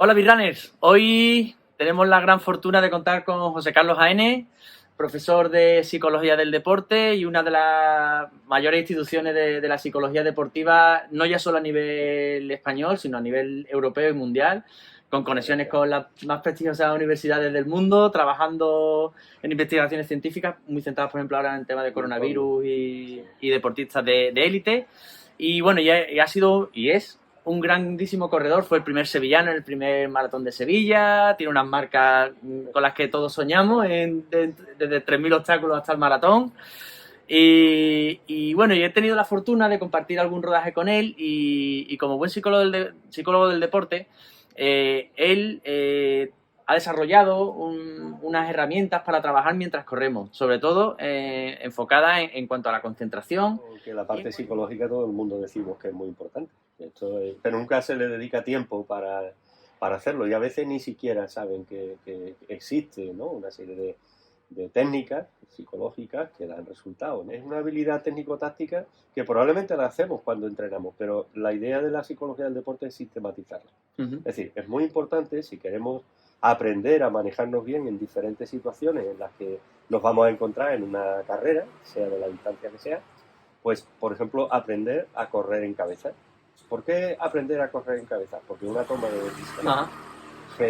Hola, Birrunners. Hoy tenemos la gran fortuna de contar con José Carlos Jaénes, profesor de Psicología del Deporte y una de las mayores instituciones de la psicología deportiva, no ya solo a nivel español, sino a nivel europeo y mundial, con conexiones con las más prestigiosas universidades del mundo, trabajando en investigaciones científicas, muy centradas, por ejemplo, ahora en el tema de coronavirus y deportistas de élite. Y bueno, y ha sido y es un grandísimo corredor, fue el primer sevillano en el primer maratón de Sevilla, tiene unas marcas con las que todos soñamos, desde 3.000 obstáculos hasta el maratón. Y bueno, yo he tenido la fortuna de compartir algún rodaje con él y como buen psicólogo del deporte, él ha desarrollado unas herramientas para trabajar mientras corremos, sobre todo enfocadas en cuanto a la concentración. Que la parte psicológica todo el mundo decimos que es muy importante. Pero nunca se le dedica tiempo para hacerlo y a veces ni siquiera saben que existe, ¿no?, una serie de técnicas psicológicas que dan resultados, ¿no? Es una habilidad técnico-táctica que probablemente la hacemos cuando entrenamos, pero la idea de la psicología del deporte es sistematizarla. Es decir, es muy importante si queremos aprender a manejarnos bien en diferentes situaciones en las que nos vamos a encontrar en una carrera, sea de la distancia que sea, pues, por ejemplo, aprender a correr en cabeza. ¿Por qué aprender a correr en cabeza? Porque una toma de decisión.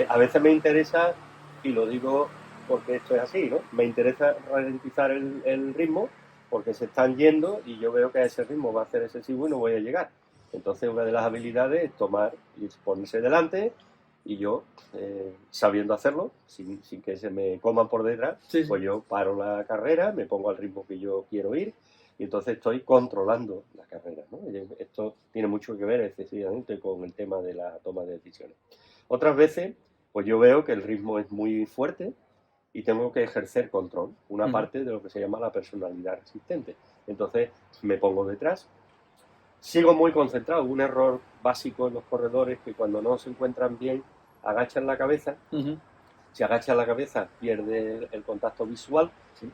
A veces me interesa, y lo digo porque esto es así, ¿no? Me interesa ralentizar el ritmo porque se están yendo y yo veo que a ese ritmo va a ser excesivo y no voy a llegar. Entonces, una de las habilidades es tomar y ponerse delante y yo, sabiendo hacerlo, sin que se me coman por detrás, pues yo paro la carrera, me pongo al ritmo que yo quiero ir y entonces estoy controlando la carrera, ¿no? Esto tiene mucho que ver excesivamente con el tema de la toma de decisiones. Otras veces, pues yo veo que el ritmo es muy fuerte y tengo que ejercer control, una parte de lo que se llama la personalidad resistente. Entonces me pongo detrás, sigo muy concentrado. Un error básico en los corredores que cuando no se encuentran bien agachan la cabeza. Si agachan la cabeza pierde el contacto visual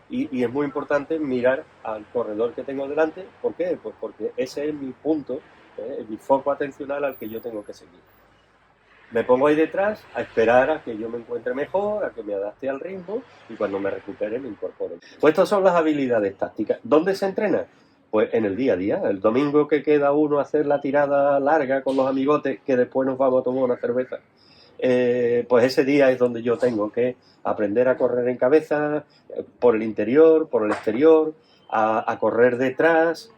y es muy importante mirar al corredor que tengo delante. ¿Por qué? Pues porque ese es mi punto, mi foco atencional al que yo tengo que seguir. Me pongo ahí detrás a esperar a que yo me encuentre mejor, a que me adapte al ritmo y cuando me recupere me incorpore. Pues estas son las habilidades tácticas. ¿Dónde se entrena? Pues en el día a día. El domingo que queda uno a hacer la tirada larga con los amigotes que después nos vamos a tomar una cerveza. Pues ese día es donde yo tengo que aprender a correr en cabeza, por el interior, por el exterior, a correr detrás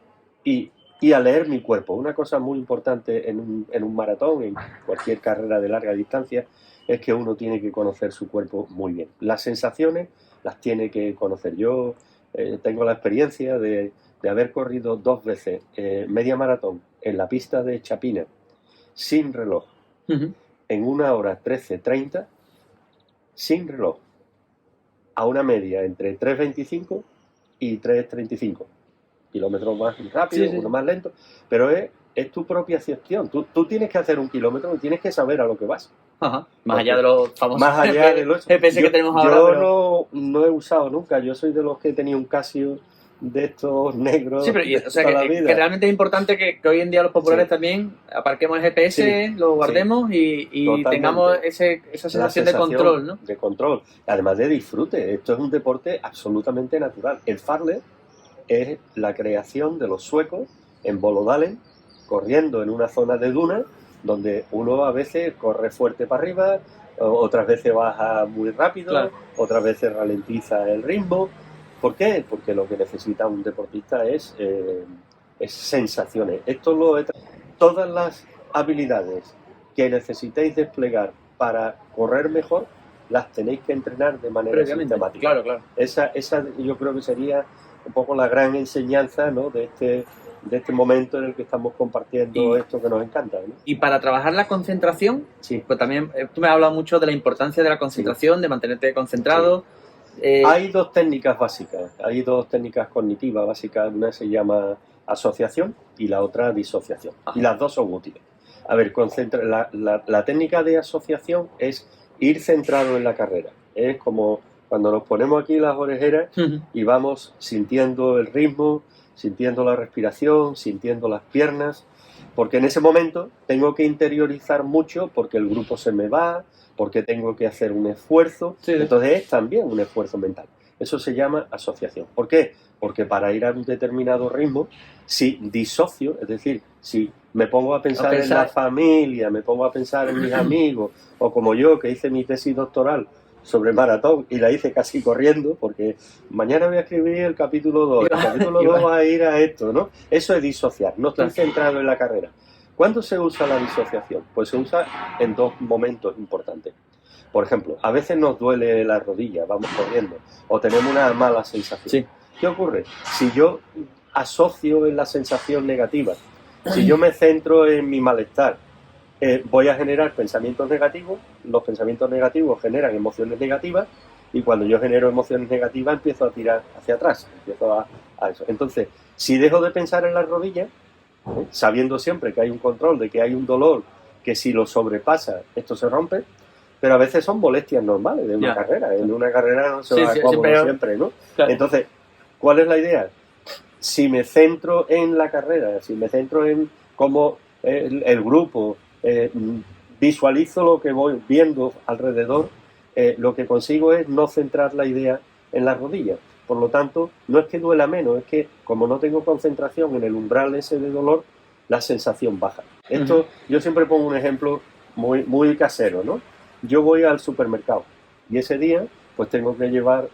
y a leer mi cuerpo. Una cosa muy importante en un maratón, en cualquier carrera de larga distancia, es que uno tiene que conocer su cuerpo muy bien. Las sensaciones las tiene que conocer. Yo tengo la experiencia de haber corrido 2 veces media maratón en la pista de Chapina, sin reloj, en 1 hora 13:30, sin reloj, a una media entre 3:25 y 3:35. Kilómetros más rápido, uno más lento, pero es tu propia gestión. Tú tienes que hacer un kilómetro y tienes que saber a lo que vas. Más allá de los famosos más allá de los GPS que tenemos ahora. Yo no he usado nunca. Yo soy de los que tenía un Casio de estos negros. Sí, pero o sea, que realmente es importante que hoy en día los populares también aparquemos el GPS, lo guardemos y tengamos esa sensación de control, ¿no? De control, además de disfrute. Esto es un deporte absolutamente natural. El fartlek es la creación de los suecos en Bolodalen, corriendo en una zona de dunas donde uno a veces corre fuerte para arriba, otras veces baja muy rápido, otras veces ralentiza el ritmo. ¿Por qué? Porque lo que necesita un deportista es sensaciones. Todas las habilidades que necesitéis desplegar para correr mejor las tenéis que entrenar de manera sistemática. Claro. Esa yo creo que sería un poco la gran enseñanza, ¿no?, de este momento en el que estamos compartiendo esto que nos encanta, ¿no? Y para trabajar la concentración, pues también tú me has hablado mucho de la importancia de la concentración, de mantenerte concentrado. Hay 2 técnicas básicas, hay 2 técnicas cognitivas básicas. Una se llama asociación y la otra disociación. Y las 2 son útiles. A ver, la técnica de asociación es ir centrado en la carrera. Es como cuando nos ponemos aquí las orejeras y vamos sintiendo el ritmo, sintiendo la respiración, sintiendo las piernas. Porque en ese momento tengo que interiorizar mucho porque el grupo se me va, porque tengo que hacer un esfuerzo. Sí. Entonces es también un esfuerzo mental. Eso se llama asociación. ¿Por qué? Porque para ir a un determinado ritmo, si disocio, es decir, si me pongo a pensar en la familia, me pongo a pensar en mis amigos, o como yo, que hice mi tesis doctoral sobre maratón y la hice casi corriendo, porque mañana voy a escribir el capítulo 2, el capítulo 2 va a ir a esto, ¿no? Eso es disociar, no estoy centrado en la carrera. ¿Cuándo se usa la disociación? Pues se usa en dos momentos importantes. Por ejemplo, a veces nos duele la rodilla, vamos corriendo, o tenemos una mala sensación. Sí. ¿Qué ocurre? Si yo asocio en la sensación negativa, si yo me centro en mi malestar, voy a generar pensamientos negativos, los pensamientos negativos generan emociones negativas, y cuando yo genero emociones negativas empiezo a tirar hacia atrás, empiezo a eso. Entonces, si dejo de pensar en las rodillas, sabiendo siempre que hay un control, de que hay un dolor, que si lo sobrepasa, esto se rompe, pero a veces son molestias normales de una carrera. En una carrera no se va cómodo siempre, ¿no? Claro. Entonces, ¿cuál es la idea? Si me centro en la carrera, si me centro en cómo el grupo, visualizo lo que voy viendo alrededor, lo que consigo es no centrar la idea en las rodillas. Por lo tanto, no es que duela menos, es que como no tengo concentración en el umbral ese de dolor, la sensación baja. Esto, yo siempre pongo un ejemplo muy, muy casero, ¿no? Yo voy al supermercado y ese día pues tengo que llevar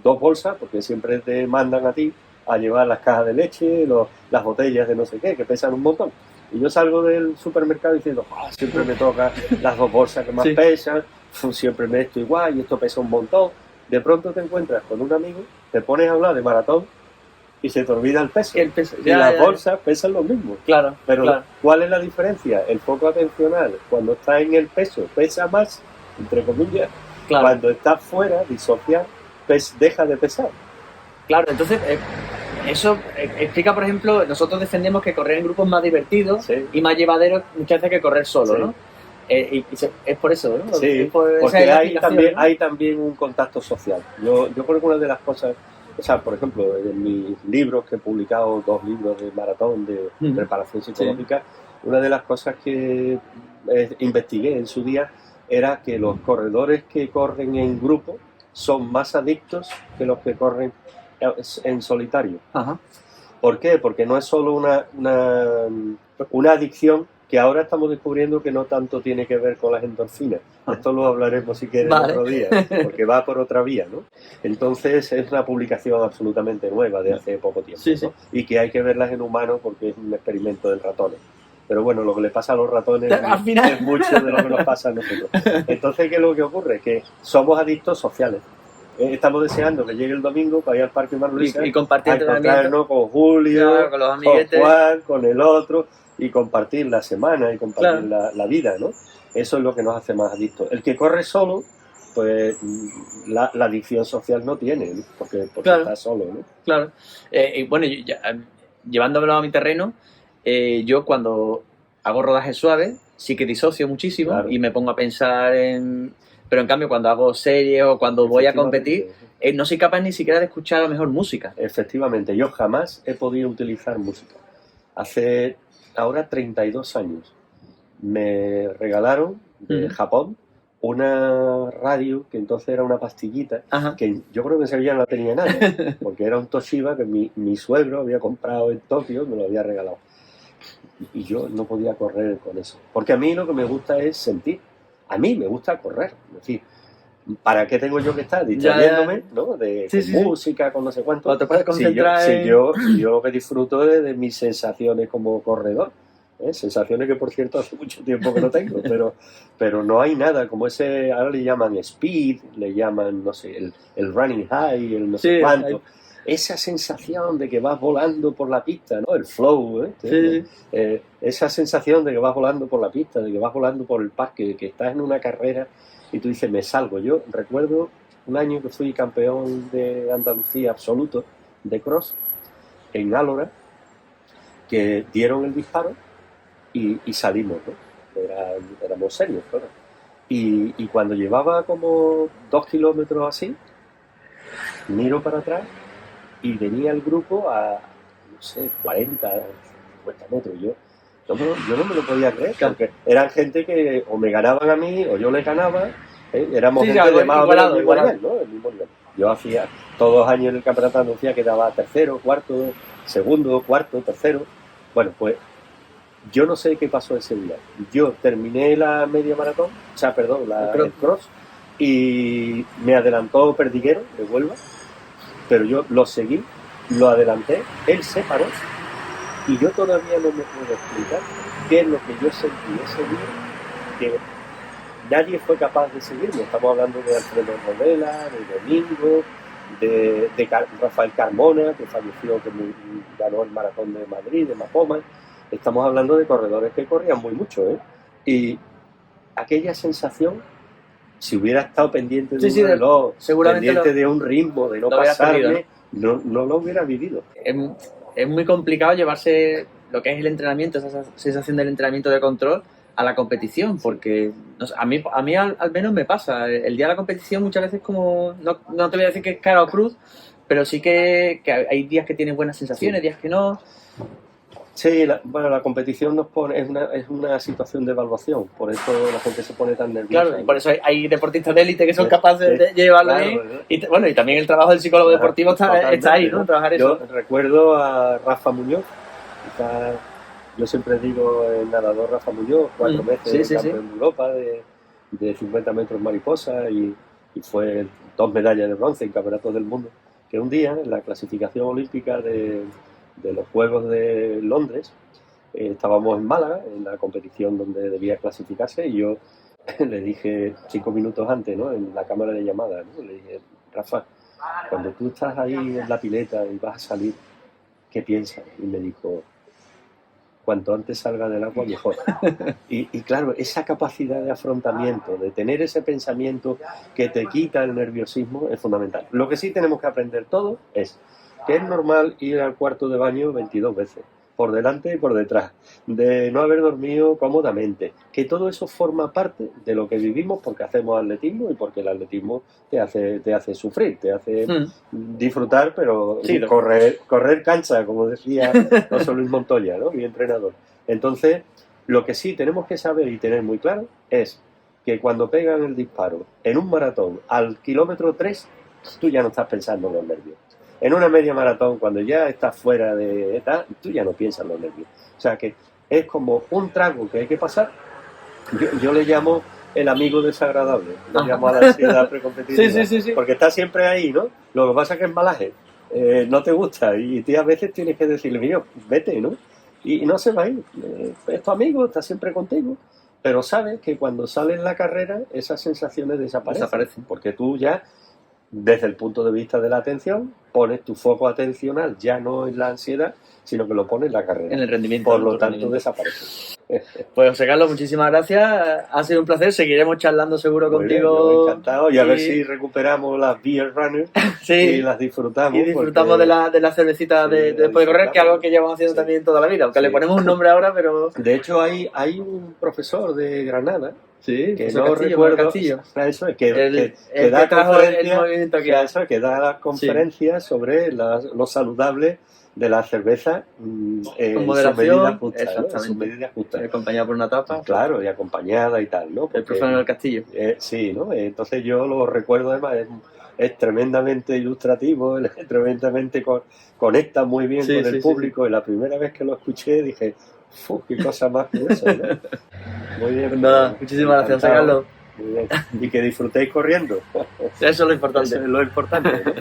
2 bolsas, porque siempre te mandan a ti a llevar las cajas de leche, las botellas de no sé qué, que pesan un montón. Y yo salgo del supermercado diciendo, siempre me toca las 2 bolsas que más pesan, siempre me esto igual y esto pesa un montón. De pronto te encuentras con un amigo, te pones a hablar de maratón y se te olvida el peso. Y las bolsas pesan lo mismo. Claro. Pero ¿cuál es la diferencia? El foco atencional, cuando está en el peso, pesa más, entre comillas. Claro. Cuando está fuera, disociar, deja de pesar. Claro, entonces eso explica, por ejemplo, nosotros defendemos que correr en grupos es más divertido y más llevadero muchas veces que correr solo, ¿no? Y es por eso, ¿no? Sí, porque hay también un contacto social. Yo creo que una de las cosas, o sea, por ejemplo, en mis libros, que he publicado 2 libros de maratón de preparación psicológica, una de las cosas que investigué en su día era que los corredores que corren en grupo son más adictos que los que corren en solitario. Ajá. ¿Por qué? Porque no es solo una adicción, que ahora estamos descubriendo que no tanto tiene que ver con las endorfinas. Esto lo hablaremos si quieres otro día, porque va por otra vía, ¿no? Entonces es una publicación absolutamente nueva de hace poco tiempo, ¿no? Y que hay que verlas en humanos porque es un experimento en ratones. Pero bueno, lo que le pasa a los ratones es mucho de lo que nos pasa a nosotros. Entonces, ¿qué es lo que ocurre? Que somos adictos sociales. Estamos deseando que llegue el domingo para ir al Parque Marluisa y compartir encontrarnos con Julio, con Juan, con el otro, y compartir la semana y compartir la vida, ¿no? Eso es lo que nos hace más adictos. El que corre solo, pues la adicción social no tiene, ¿no? Porque está solo, ¿no? Claro. Y bueno, llevándolo a mi terreno, yo cuando hago rodajes suaves sí que disocio muchísimo y me pongo a pensar en... Pero en cambio cuando hago series o cuando voy a competir, no soy capaz ni siquiera de escuchar a lo mejor música. Efectivamente, yo jamás he podido utilizar música. Hace ahora 32 años me regalaron de Japón una radio que entonces era una pastillita, que yo creo que en Sevilla no la tenía nadie, porque era un Toshiba que mi suegro había comprado en Tokio, me lo había regalado. Y yo no podía correr con eso, porque a mí lo que me gusta es sentir. A mí me gusta correr, es decir, ¿para qué tengo yo que estar distrayéndome, ¿no? De música, con no sé cuánto? Te puedes concentrar si yo lo que disfruto es de mis sensaciones como corredor, sensaciones que por cierto hace mucho tiempo que no tengo, pero no hay nada como ese, ahora le llaman speed, le llaman, no sé, el running high, el no sé cuánto. Esa sensación de que vas volando por la pista, ¿no? El flow, esa sensación de que vas volando por la pista, de que vas volando por el parque, que estás en una carrera y tú dices, me salgo. Yo recuerdo un año que fui campeón de Andalucía absoluto de cross en Álora, que dieron el disparo y salimos, ¿no? Éramos serios, claro. Y cuando llevaba como 2 kilómetros así, miro para atrás y venía el grupo a, no sé, 40, 50 metros. Yo Yo no me lo podía creer, porque eran gente que o me ganaban a mí o yo les ganaba, éramos Sí, gente de más o menos el mismo igualado. nivel, ¿no? El mismo nivel. Yo hacía todos los años en el campeonato de Andalucía, quedaba tercero, cuarto, segundo, cuarto, tercero. Bueno, pues yo no sé qué pasó ese día. Yo terminé la media maratón, o sea, perdón, el cross, y me adelantó Perdiguero de Huelva, pero yo lo seguí, lo adelanté, él se paró, y yo todavía no me puedo explicar qué es lo que yo sentí ese día, que nadie fue capaz de seguirme. Estamos hablando de Alfredo Rodela, de Domingo, de Rafael Carmona, que falleció, que ganó el maratón de Madrid, de Mahoma. Estamos hablando de corredores que corrían muy mucho, ¿eh? Y aquella sensación, si hubiera estado pendiente de un reloj, pendiente de un ritmo, de no pasarme, no lo hubiera vivido. Es muy complicado llevarse lo que es el entrenamiento, esa sensación del entrenamiento de control, a la competición, porque no sé, a mí al menos me pasa. El día de la competición muchas veces como, no te voy a decir que es cara o cruz, pero sí que hay días que tienes buenas sensaciones, días que no. Sí, la competición nos pone, es una situación de evaluación, por eso la gente se pone tan nerviosa. Claro, y por eso hay deportistas de élite que son capaces de llevarlo bien. Y bueno, y también el trabajo del psicólogo deportivo está ahí, ¿no? Trabajar eso. Yo recuerdo a Rafa Muñoz, yo siempre digo el nadador Rafa Muñoz, 4 veces campeón de Europa de 50 metros mariposa y fue 2 medallas de bronce en campeonatos del mundo, que un día en la clasificación olímpica de los Juegos de Londres, estábamos en Málaga, en la competición donde debía clasificarse, y yo le dije 5 minutos antes, ¿no?, en la cámara de llamada, ¿no?, le dije, Rafa, cuando tú estás ahí en la pileta y vas a salir, ¿qué piensas? Y me dijo, cuanto antes salga del agua, mejor. Y claro, esa capacidad de afrontamiento, de tener ese pensamiento que te quita el nerviosismo, es fundamental. Lo que sí tenemos que aprender todos es que es normal ir al cuarto de baño 22 veces, por delante y por detrás, de no haber dormido cómodamente, que todo eso forma parte de lo que vivimos porque hacemos atletismo y porque el atletismo te hace sufrir, te hace disfrutar, pero sí, correr cancha, como decía José Luis Montoya, ¿no?, mi entrenador. Entonces, lo que sí tenemos que saber y tener muy claro es que cuando pegan el disparo en un maratón al kilómetro 3, tú ya no estás pensando en los nervios. En una media maratón, cuando ya estás fuera de etapa, tú ya no piensas en los nervios. O sea que es como un trago que hay que pasar. Yo le llamo el amigo desagradable. Lo llamo a la ansiedad precompetitiva. Sí. Porque está siempre ahí, ¿no? Lo que pasa es que es malaje. No te gusta. Y tú a veces tienes que decirle, mira, vete, ¿no? Y no se va a ir. Es tu amigo, está siempre contigo. Pero sabes que cuando sale en la carrera, esas sensaciones desaparecen. Porque tú ya, desde el punto de vista de la atención, pones tu foco atencional ya no en la ansiedad, sino que lo pones en la carrera. En el rendimiento. Por lo tanto, desaparece. Pues José Carlos, muchísimas gracias. Ha sido un placer. Seguiremos charlando seguro contigo. Bien, yo encantado. Y a ver si recuperamos las beer runners y las disfrutamos. Y disfrutamos de la cervecita después de correr, que es algo que llevamos haciendo también toda la vida. Aunque le ponemos un nombre ahora, pero... De hecho, hay un profesor de Granada, que no Castillo, recuerdo, eso es, que da conferencias, que da las conferencias sobre lo saludable de la cerveza con moderación, sus medidas justas. Acompañada por una tapa. Claro, y acompañada y tal, ¿no? Porque, el profesor del Castillo. Sí, ¿no? Entonces yo lo recuerdo, además, es tremendamente ilustrativo, tremendamente conecta muy bien con el público, y la primera vez que lo escuché dije, qué cosa más curiosa, ¿no? Muy bien. Pues nada, muchísimas gracias, José Carlos. Muy bien. Y que disfrutéis corriendo. Eso es lo importante. Eso es lo importante, ¿no?